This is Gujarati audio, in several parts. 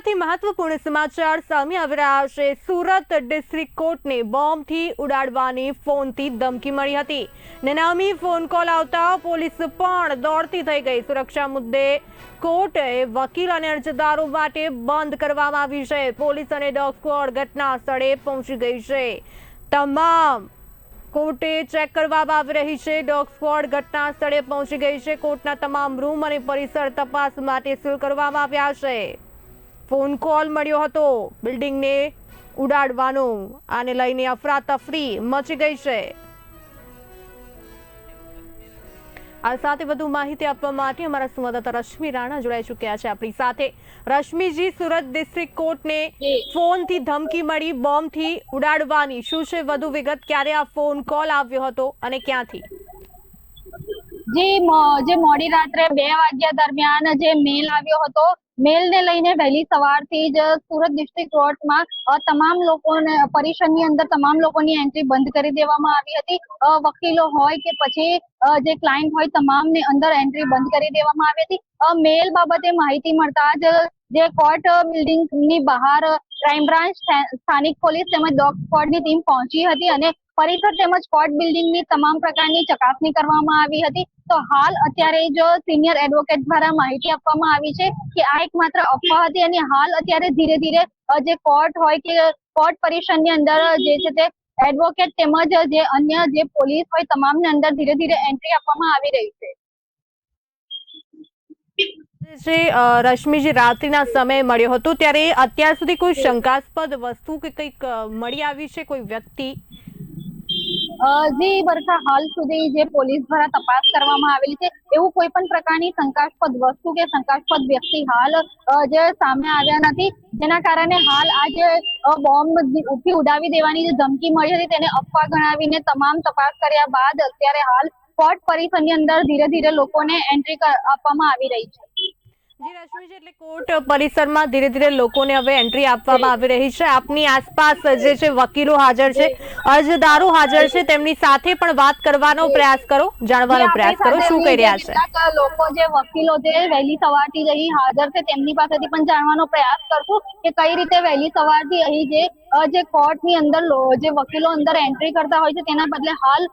સુરતથી મહત્વપૂર્ણ સમાચાર સામે આવી રહ્યા છે। સુરત ડિસ્ટ્રિક્ટ કોર્ટને બોમ્બથી ઉડાડવાની ફોનથી ધમકી મળી હતી। નામી ફોન કોલ આવતા પોલીસ પણ દોડતી થઈ ગઈ। સુરક્ષા મુદ્દે કોર્ટે વકીલ અને અરજદારો માટે બંધ કરવામાં આવી છે। પોલીસ અને ડોગ સ્ક્વોડ ઘટના સ્થળે પહોંચી ગઈ છે। તમામ કોર્ટે ચેક કરવામાં આવી રહી છે। ડોગ સ્ક્વોડ ઘટના સ્થળે પહોંચી ગઈ છે। કોર્ટના તમામ રૂમ અને પરિસર તપાસ માટે સીલ કરવામાં આવ્યા છે। ફોન કોલ મળ્યો હતો બિલ્ડિંગને ઉડાડવાનો, આને લઈને અફરાતફરી મચી ગઈ છે। આ સાથે વધુ માહિતી આપવા માટે અમારા સંવાદદાતા રશ્મિ રાણા જોડાઈ ચૂક્યા છે આપણી સાથે। રશ્મિજી, સુરત ડિસ્ટ્રિક્ટ કોર્ટને ફોનથી ધમકી મળી બોમ્બથી ઉડાડવાની, શું છે વધુ વિગત? ક્યારે આ ફોન કોલ આવ્યો હતો અને ક્યાંથી? જે મોડી રાત્રે 2 વાગ્યા દરમિયાન જે મેલ આવ્યો હતો, મેલને લઈને વહેલી સવારથી જ સુરત ડિસ્ટ્રિક્ટ કોર્ટમાં તમામ લોકોને પરિસરની અંદર તમામ લોકોની એન્ટ્રી બંધ કરી દેવામાં આવી હતી। વકીલો હોય કે પછી જે ક્લાયન્ટ હોય, તમામને અંદર એન્ટ્રી બંધ કરી દેવામાં આવી હતી। મેલ બાબતે માહિતી મળતા જ જે કોર્ટ બિલ્ડિંગની બહાર ક્રાઇમ બ્રાન્ચ, સ્થાનિક પોલીસ તેમજ ડોગ સ્ક્વોડની ટીમ પહોંચી હતી અને પરિસર તેમજ કોર્ટ બિલ્ડિંગની તમામ પ્રકારની ચકાસણી કરવામાં આવી હતી। તો હાલ અત્યારે જ સિનિયર એડવોકેટ દ્વારા માહિતી આપવામાં આવી છે કે આ એક માત્ર અફવા હતી અને હાલ અત્યારે ધીરે ધીરે જે કોર્ટ હોય કે કોર્ટ પરિસરની અંદર જે છે તે એડવોકેટ તેમજ જે અન્ય જે પોલીસ હોય તમામને અંદર ધીરે ધીરે એન્ટ્રી આપવામાં આવી રહી છે। રશ્મિજી, રાત્રિના સમયે મળ્યો હતો ત્યારે અત્યાર સુધી કોઈ શંકાસ્પદ વસ્તુ કે કંઈક મળી આવી છે, કોઈ વ્યક્તિ? જી વર્ષા, હાલ સુધી જે પોલીસ દ્વારા તપાસ કરવામાં આવેલી છે, એવું કોઈ પણ પ્રકારની શંકાસ્પદ વસ્તુ કે શંકાસ્પદ વ્યક્તિ હાલ જે સામે આવ્યા નથી, જેના કારણે હાલ આ જે બોમ્બથી ઉડાવી દેવાની જે ધમકી મળી હતી તેને અફવા ગણાવીને તમામ તપાસ કર્યા બાદ અત્યારે હાલ કોર્ટ પરિસરની અંદર ધીરે ધીરે લોકોને એન્ટ્રી આપવામાં આવી રહી છે। જી રશ્મિજી, એટલે કોર્ટ પરિસરમાં ધીરે ધીરે લોકોને હવે એન્ટ્રી આપવામાં આવી રહી છે। આપની આસપાસ જે છે વકીલો હાજર છે, અરજદારો હાજર છે, તેમની સાથે પણ વાત કરવાનો પ્રયાસ કરો, જાણવાનો પ્રયાસ કરો, શું કહી રહ્યા છે? લોકો જે વકીલો જે વહેલી સવારથી જ અહીં હાજર છે તેમની પાસેથી પણ જાણવાનો પ્રયાસ કરશું કે કઈ રીતે વહેલી સવારથી અહીં જે કોર્ટની અંદર જે વકીલો અંદર એન્ટ્રી કરતા હોય છે તેના બદલે હાલ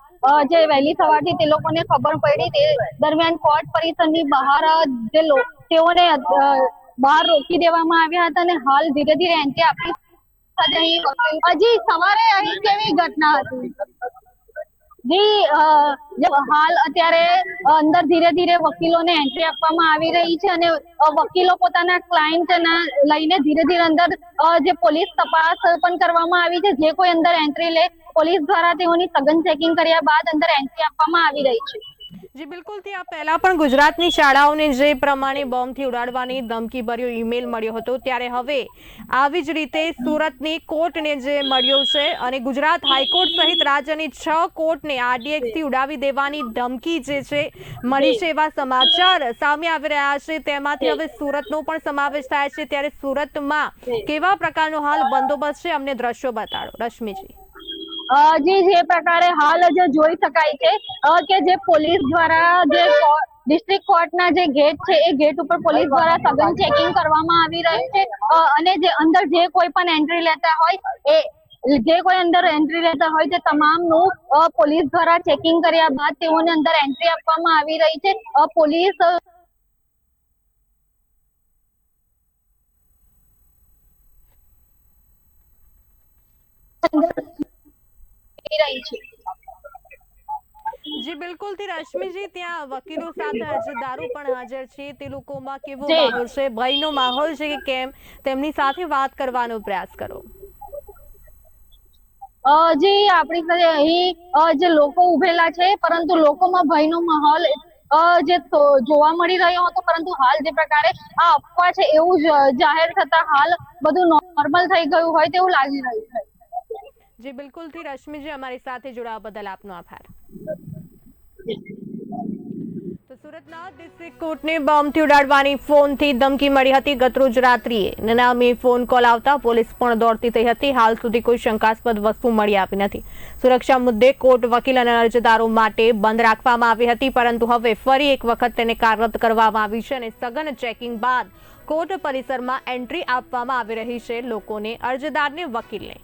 જે વહેલી સવારથી તે લોકોને ખબર પડી તે દરમિયાન કોર્ટ પરિસરની બહાર જે તેઓને બહાર રોકી દેવામાં આવ્યા હતા અને હાલ ધીરે ધીરે એન્ટ્રી આપી। હજી સવારે અહીં કેવી ઘટના હતી? જી હાલ અત્યારે અંદર ધીરે ધીરે વકીલોને એન્ટ્રી આપવામાં આવી રહી છે અને વકીલો પોતાના ક્લાયન્ટને લઈને ધીરે ધીરે અંદર જે પોલીસ તપાસ પણ કરવામાં આવી છે। જે કોઈ અંદર એન્ટ્રી લે, પોલીસ દ્વારા તેઓની સઘન ચેકિંગ કર્યા બાદ અંદર એન્ટ્રી આપવામાં આવી રહી છે। જી બિલકુલ, આ પહેલા પણ ગુજરાતની શાળાઓને જે પ્રમાણે બોમ્બથી ઉડાડવાની ધમકીભર્યો ઈમેલ મળ્યો હતો, ત્યારે હવે આવી જ રીતે સુરતની કોર્ટને જે મળ્યો છે અને ગુજરાત હાઈકોર્ટ સહિત રાજ્યની 6 કોર્ટને આરડીએક્સથી ઉડાવી દેવાની ધમકી જે છે મળી છે, એવા સમાચાર સામે આવી રહ્યા છે। તેમાંથી હવે સુરતનો પણ સમાવેશ થાય છે, ત્યારે સુરતમાં કેવા પ્રકારનો હાલ બંદોબસ્ત છે, અમને દ્રશ્યો બતાડો રશ્મિજી। જી જે પ્રકારે હાલ જે જોઈ શકાય છે કે જે પોલીસ દ્વારા જે ડિસ્ટ્રિક્ટ કોર્ટના જે ગેટ છે એ ગેટ ઉપર પોલીસ દ્વારા સઘન ચેકિંગ કરવામાં આવી રહ્યું છે અને જે અંદર જે કોઈ પણ એન્ટ્રી લેતા હોય તે તમામનું પોલીસ દ્વારા ચેકિંગ કર્યા બાદ તેઓને અંદર એન્ટ્રી આપવામાં આવી રહી છે। પોલીસ રહી છે। જી બિલકુલ થી રશ્મિજી, ત્યાં વકીલો સાથે અરજદારો પણ હાજર છે, તે લોકોમાં કેવો માહોલ છે? ભયનો માહોલ છે કે કેમ? તેમની સાથે વાત કરવાનો પ્રયાસ કરો। જી આપણી સાથે અહીં જે લોકો ઉભેલા છે, પરંતુ લોકોમાં ભયનો માહોલ જે જોવા મળી રહ્યો હતો, પરંતુ હાલ જે પ્રકારે આ અફવા છે એવું જાહેર થતા હાલ બધું નોર્મલ થઈ ગયું હોય તેવું લાગી રહ્યું છે। જી બિલકુલ થી રશ્મિજી, અમારી સાથે જોડાવા બદલ આપનો આભાર। તો સુરતના ડિસ્ટ્રિક્ટ કોર્ટને બોમ્બથી ઉડાડવાની ફોનથી ધમકી મળી હતી ગતરોજ રાત્રિએ। નામી ફોન કોલ આવતા પોલીસ પણ દોડતી થઈ હતી। હાલ સુધી કોઈ શંકાસ્પદ વસ્તુ મળી આવી નથી। સુરક્ષા મુદ્દે કોર્ટ વકીલ અને અરજદારો માટે બંધ રાખવામાં આવી હતી, પરંતુ હવે ફરી એક વખત તેને કાર્યરત કરવામાં આવી છે અને સઘન ચેકિંગ બાદ કોર્ટ પરિસરમાં એન્ટ્રી આપવામાં આવી રહી છે લોકોને, અરજદારને, વકીલને।